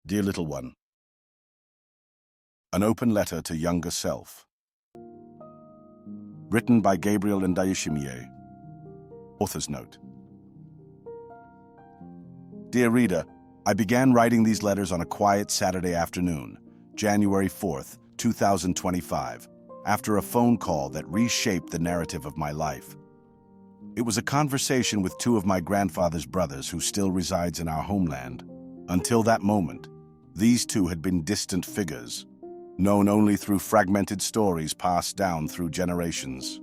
Dear little one, an open letter to younger self. Written by Gabriel Ndayishimiye. Author's note. Dear reader, I began writing these letters on a quiet Saturday afternoon, January 4th, 2025, after a phone call that reshaped the narrative of my life. It was a conversation with two of my grandfather's brothers who still resides in our homeland. Until that moment, these two had been distant figures, known only through fragmented stories passed down through generations.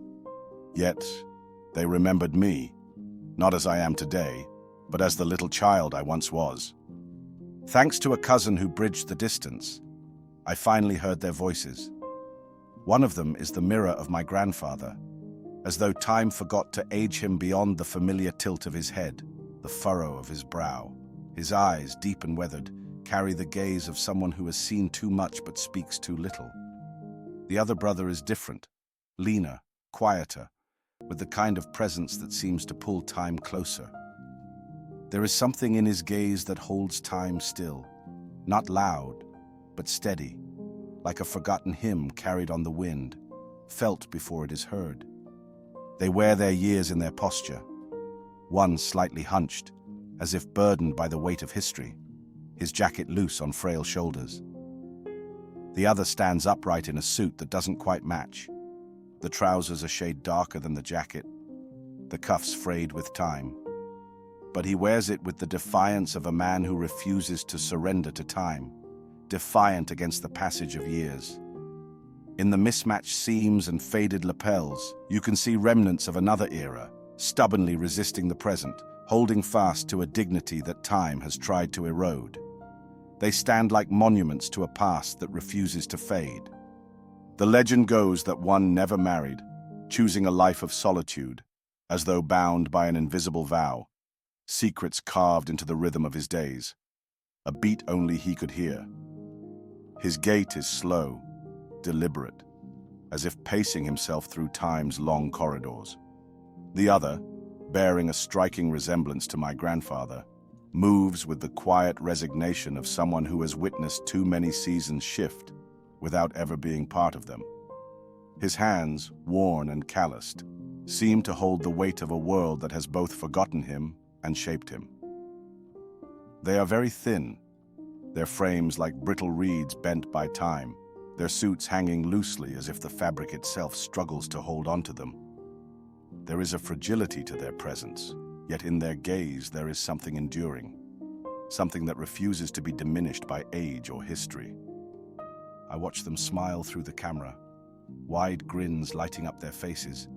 Yet, they remembered me, not as I am today, but as the little child I once was. Thanks to a cousin who bridged the distance, I finally heard their voices. One of them is the mirror of my grandfather, as though time forgot to age him beyond the familiar tilt of his head, the furrow of his brow. His eyes, deep and weathered, carry the gaze of someone who has seen too much but speaks too little. The other brother is different, leaner, quieter, with the kind of presence that seems to pull time closer. There is something in his gaze that holds time still, not loud, but steady, like a forgotten hymn carried on the wind, felt before it is heard. They wear their years in their posture, one slightly hunched, as if burdened by the weight of history, his jacket loose on frail shoulders. The other stands upright in a suit that doesn't quite match. The trousers a shade darker than the jacket, the cuffs frayed with time. But he wears it with the defiance of a man who refuses to surrender to time, defiant against the passage of years. In the mismatched seams and faded lapels, you can see remnants of another era, stubbornly resisting the present, holding fast to a dignity that time has tried to erode. They stand like monuments to a past that refuses to fade. The legend goes that one never married, choosing a life of solitude, as though bound by an invisible vow, secrets carved into the rhythm of his days, a beat only he could hear. His gait is slow, deliberate, as if pacing himself through time's long corridors. The other, bearing a striking resemblance to my grandfather, moves with the quiet resignation of someone who has witnessed too many seasons shift without ever being part of them. His hands, worn and calloused, seem to hold the weight of a world that has both forgotten him and shaped him. They are very thin, their frames like brittle reeds bent by time, their suits hanging loosely as if the fabric itself struggles to hold onto them. There is a fragility to their presence, yet in their gaze there is something enduring, something that refuses to be diminished by age or history. I watch them smile through the camera, wide grins lighting up their faces,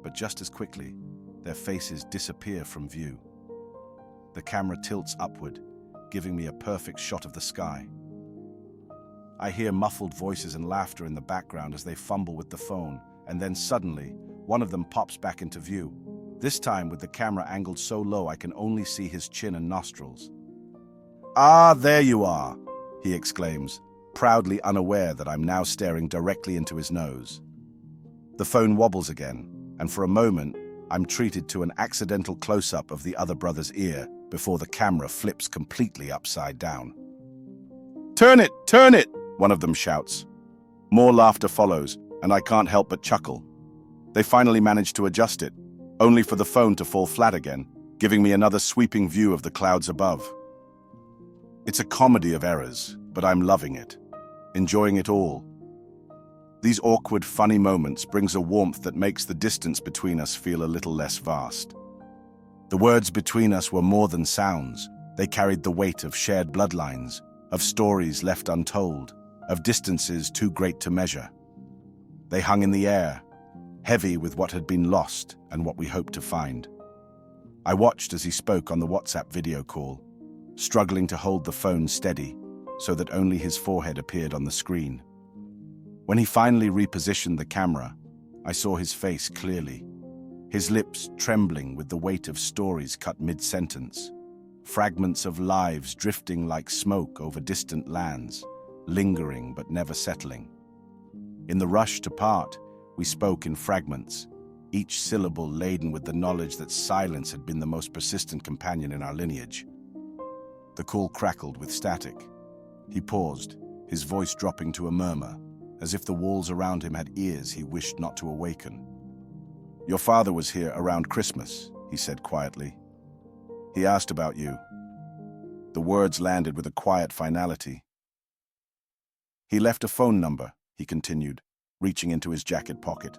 but just as quickly, their faces disappear from view. The camera tilts upward, giving me a perfect shot of the sky. I hear muffled voices and laughter in the background as they fumble with the phone, and then suddenly, one of them pops back into view, this time with the camera angled so low I can only see his chin and nostrils. "Ah, there you are," he exclaims, proudly unaware that I'm now staring directly into his nose. The phone wobbles again, and for a moment, I'm treated to an accidental close-up of the other brother's ear before the camera flips completely upside down. "Turn it! Turn it!" one of them shouts. More laughter follows, and I can't help but chuckle. They finally manage to adjust it, only for the phone to fall flat again, giving me another sweeping view of the clouds above. It's a comedy of errors, but I'm loving it, enjoying it all. These awkward, funny moments brings a warmth that makes the distance between us feel a little less vast. The words between us were more than sounds. They carried the weight of shared bloodlines, of stories left untold, of distances too great to measure. They hung in the air, heavy with what had been lost and what we hoped to find. I watched as he spoke on the WhatsApp video call, struggling to hold the phone steady so that only his forehead appeared on the screen. When he finally repositioned the camera, I saw his face clearly, his lips trembling with the weight of stories cut mid-sentence, fragments of lives drifting like smoke over distant lands, lingering but never settling. In the rush to part, we spoke in fragments, each syllable laden with the knowledge that silence had been the most persistent companion in our lineage. The call crackled with static. He paused, his voice dropping to a murmur, as if the walls around him had ears he wished not to awaken. "Your father was here around Christmas," he said quietly. "He asked about you." The words landed with a quiet finality. "He left a phone number," he continued, reaching into his jacket pocket.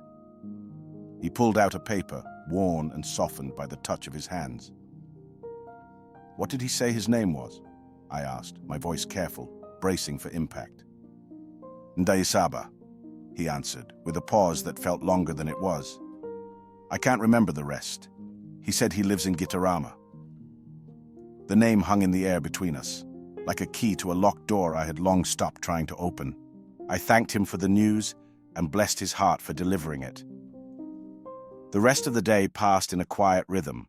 He pulled out a paper, worn and softened by the touch of his hands. "What did he say his name was?" I asked, my voice careful, bracing for impact. "Ndayishimiye," he answered, with a pause that felt longer than it was. "I can't remember the rest. He said he lives in Gitarama." The name hung in the air between us, like a key to a locked door I had long stopped trying to open. I thanked him for the news and blessed his heart for delivering it. The rest of the day passed in a quiet rhythm,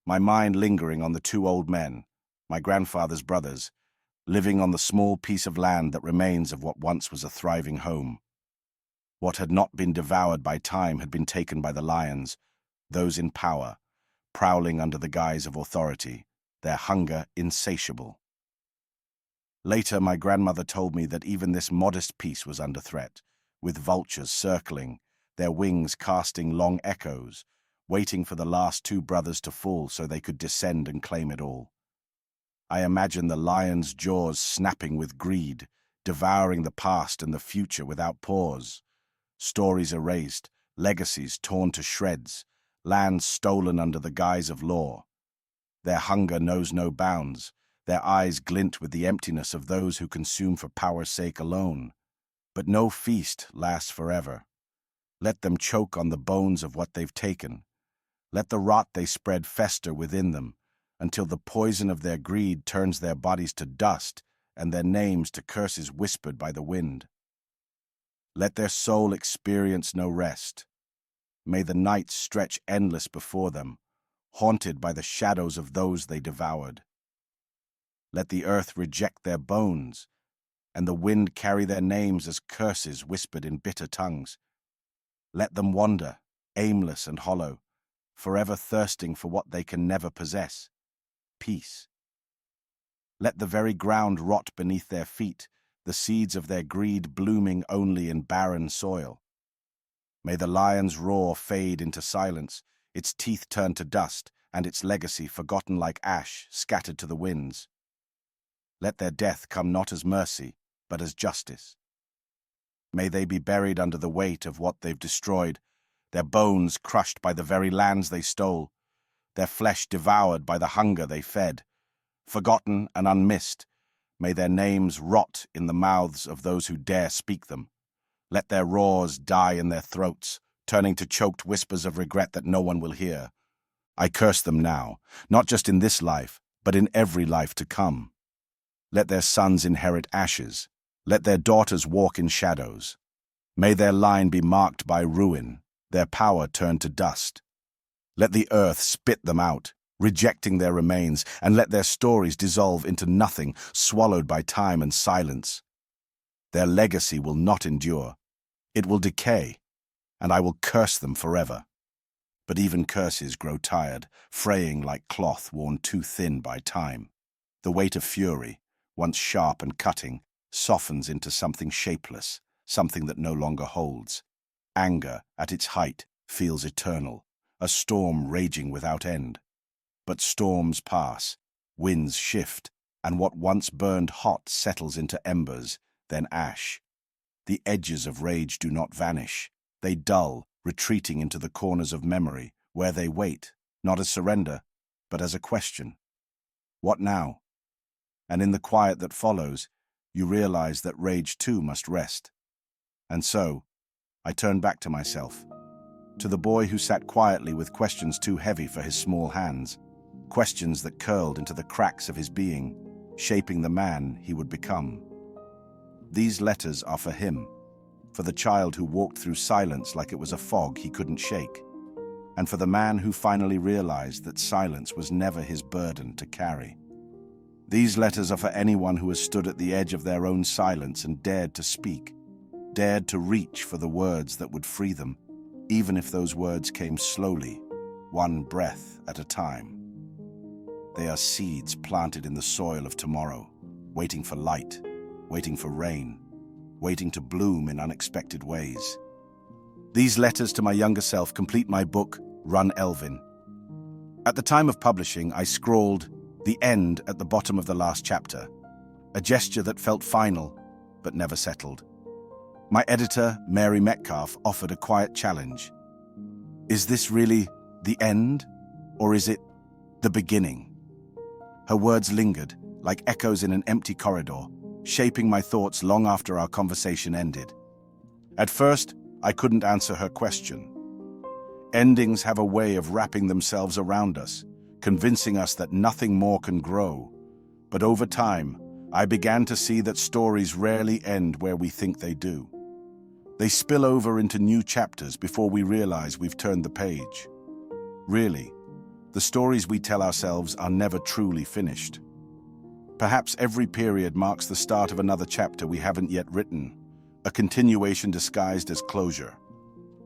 my mind lingering on the two old men, my grandfather's brothers, living on the small piece of land that remains of what once was a thriving home. What had not been devoured by time had been taken by the lions, those in power, prowling under the guise of authority, their hunger insatiable. Later, my grandmother told me that even this modest peace was under threat, with vultures circling, their wings casting long echoes, waiting for the last two brothers to fall so they could descend and claim it all. I imagine the lion's jaws snapping with greed, devouring the past and the future without pause. Stories erased, legacies torn to shreds, lands stolen under the guise of law. Their hunger knows no bounds, their eyes glint with the emptiness of those who consume for power's sake alone. But no feast lasts forever. Let them choke on the bones of what they've taken. Let the rot they spread fester within them, until the poison of their greed turns their bodies to dust and their names to curses whispered by the wind. Let their soul experience no rest. May the nights stretch endless before them, haunted by the shadows of those they devoured. Let the earth reject their bones, and the wind carry their names as curses whispered in bitter tongues. Let them wander, aimless and hollow, forever thirsting for what they can never possess. Peace. Let the very ground rot beneath their feet, the seeds of their greed blooming only in barren soil. May the lion's roar fade into silence, its teeth turn to dust, and its legacy forgotten like ash scattered to the winds. Let their death come not as mercy, but as justice. May they be buried under the weight of what they've destroyed, their bones crushed by the very lands they stole, their flesh devoured by the hunger they fed. Forgotten and unmissed, may their names rot in the mouths of those who dare speak them. Let their roars die in their throats, turning to choked whispers of regret that no one will hear. I curse them now, not just in this life, but in every life to come. Let their sons inherit ashes. Let their daughters walk in shadows. May their line be marked by ruin, their power turned to dust. Let the earth spit them out, rejecting their remains, and let their stories dissolve into nothing, swallowed by time and silence. Their legacy will not endure. It will decay, and I will curse them forever. But even curses grow tired, fraying like cloth worn too thin by time. The weight of fury, once sharp and cutting, softens into something shapeless, something that no longer holds. Anger, at its height, feels eternal, a storm raging without end. But storms pass, winds shift, and what once burned hot settles into embers, then ash. The edges of rage do not vanish. They dull, retreating into the corners of memory, where they wait, not as surrender, but as a question. What now? And in the quiet that follows, you realize that rage too must rest. And so, I turn back to myself, to the boy who sat quietly with questions too heavy for his small hands, questions that curled into the cracks of his being, shaping the man he would become. These letters are for him, for the child who walked through silence like it was a fog he couldn't shake, and for the man who finally realized that silence was never his burden to carry. These letters are for anyone who has stood at the edge of their own silence and dared to speak, dared to reach for the words that would free them, even if those words came slowly, one breath at a time. They are seeds planted in the soil of tomorrow, waiting for light, waiting for rain, waiting to bloom in unexpected ways. These letters to my younger self complete my book, Run Elvin. At the time of publishing, I scrawled "The End" at the bottom of the last chapter, a gesture that felt final, but never settled. My editor, Mary Metcalf, offered a quiet challenge. Is this really the end, or is it the beginning? Her words lingered, like echoes in an empty corridor, shaping my thoughts long after our conversation ended. At first, I couldn't answer her question. Endings have a way of wrapping themselves around us, convincing us that nothing more can grow. But over time, I began to see that stories rarely end where we think they do. They spill over into new chapters before we realize we've turned the page. Really, the stories we tell ourselves are never truly finished. Perhaps every period marks the start of another chapter we haven't yet written, a continuation disguised as closure.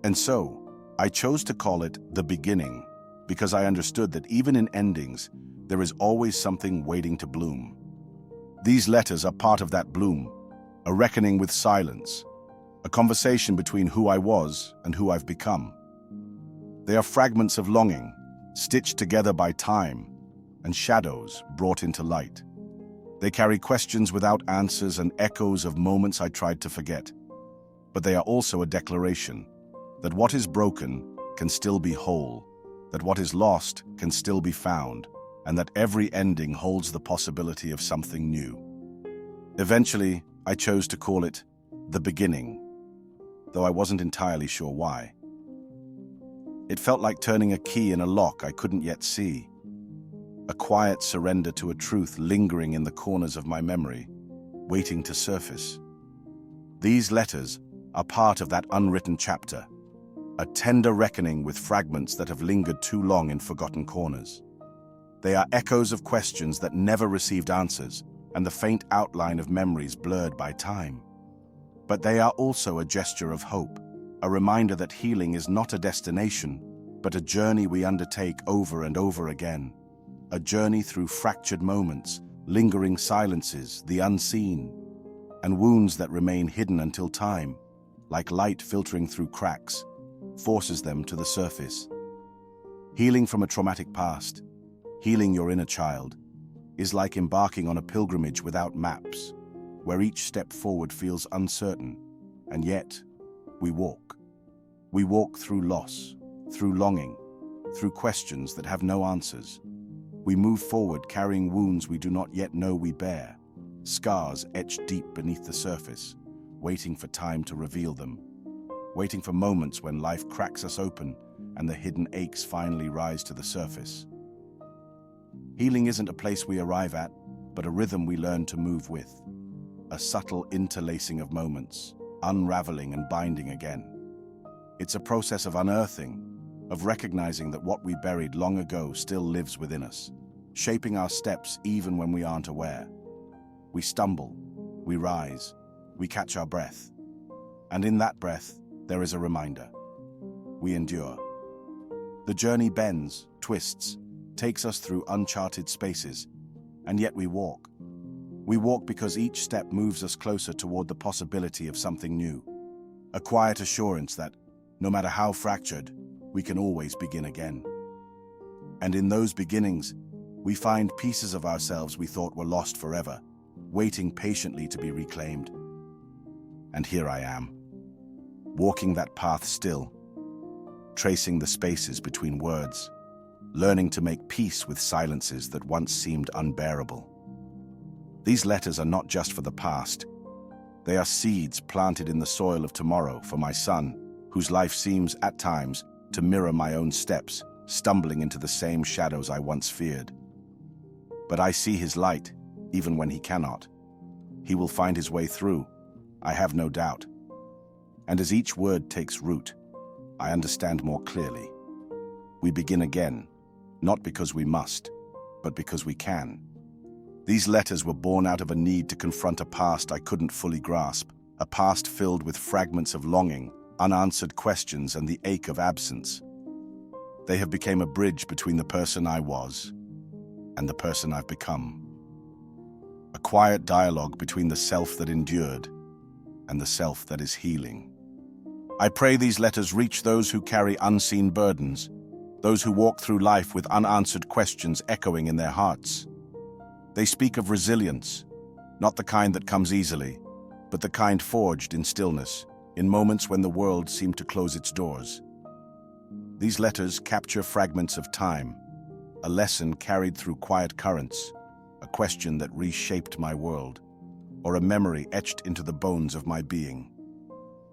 And so, I chose to call it The Beginning, because I understood that even in endings, there is always something waiting to bloom. These letters are part of that bloom, a reckoning with silence, a conversation between who I was and who I've become. They are fragments of longing, stitched together by time, and shadows brought into light. They carry questions without answers and echoes of moments I tried to forget. But they are also a declaration that what is broken can still be whole, that what is lost can still be found, and that every ending holds the possibility of something new. Eventually, I chose to call it The Beginning, though I wasn't entirely sure why. It felt like turning a key in a lock I couldn't yet see, a quiet surrender to a truth lingering in the corners of my memory, waiting to surface. These letters are part of that unwritten chapter, a tender reckoning with fragments that have lingered too long in forgotten corners. They are echoes of questions that never received answers, and the faint outline of memories blurred by time. But they are also a gesture of hope, a reminder that healing is not a destination, but a journey we undertake over and over again. A journey through fractured moments, lingering silences, the unseen, and wounds that remain hidden until time, like light filtering through cracks, forces them to the surface. Healing from a traumatic past, healing your inner child, is like embarking on a pilgrimage without maps, where each step forward feels uncertain, and yet we walk. We walk through loss, through longing, through questions that have no answers. We move forward carrying wounds we do not yet know we bear, scars etched deep beneath the surface, waiting for time to reveal them, waiting for moments when life cracks us open and the hidden aches finally rise to the surface. Healing isn't a place we arrive at, but a rhythm we learn to move with, a subtle interlacing of moments, unraveling and binding again. It's a process of unearthing, of recognizing that what we buried long ago still lives within us, shaping our steps even when we aren't aware. We stumble, we rise, we catch our breath. And in that breath, there is a reminder. We endure. The journey bends, twists, takes us through uncharted spaces, and yet we walk. We walk because each step moves us closer toward the possibility of something new, a quiet assurance that, no matter how fractured, we can always begin again. And in those beginnings, we find pieces of ourselves we thought were lost forever, waiting patiently to be reclaimed. And here I am, walking that path still, tracing the spaces between words, learning to make peace with silences that once seemed unbearable. These letters are not just for the past. They are seeds planted in the soil of tomorrow for my son, whose life seems, at times, to mirror my own steps, stumbling into the same shadows I once feared. But I see his light, even when he cannot. He will find his way through, I have no doubt. And as each word takes root, I understand more clearly. We begin again, not because we must, but because we can. These letters were born out of a need to confront a past I couldn't fully grasp, a past filled with fragments of longing, unanswered questions, and the ache of absence. They have become a bridge between the person I was and the person I've become. A quiet dialogue between the self that endured and the self that is healing. I pray these letters reach those who carry unseen burdens, those who walk through life with unanswered questions echoing in their hearts. They speak of resilience, not the kind that comes easily, but the kind forged in stillness, in moments when the world seemed to close its doors. These letters capture fragments of time, a lesson carried through quiet currents, a question that reshaped my world, or a memory etched into the bones of my being.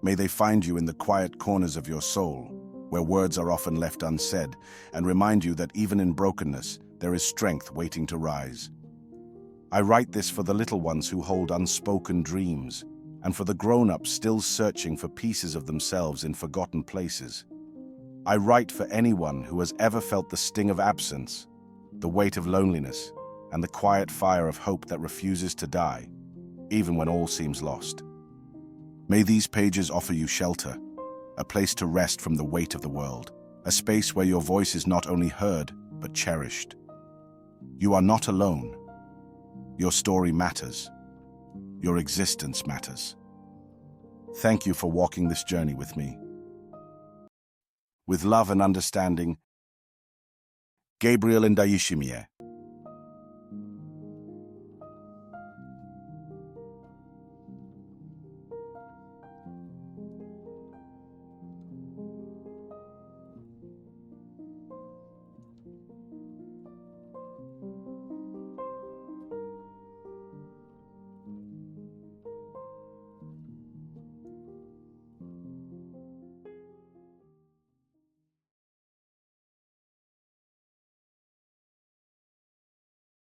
May they find you in the quiet corners of your soul, where words are often left unsaid, and remind you that even in brokenness, there is strength waiting to rise. I write this for the little ones who hold unspoken dreams, and for the grown-ups still searching for pieces of themselves in forgotten places. I write for anyone who has ever felt the sting of absence, the weight of loneliness, and the quiet fire of hope that refuses to die, even when all seems lost. May these pages offer you shelter, a place to rest from the weight of the world, a space where your voice is not only heard, but cherished. You are not alone. Your story matters. Your existence matters. Thank you for walking this journey with me. With love and understanding, Gabriel Ndayishimiye.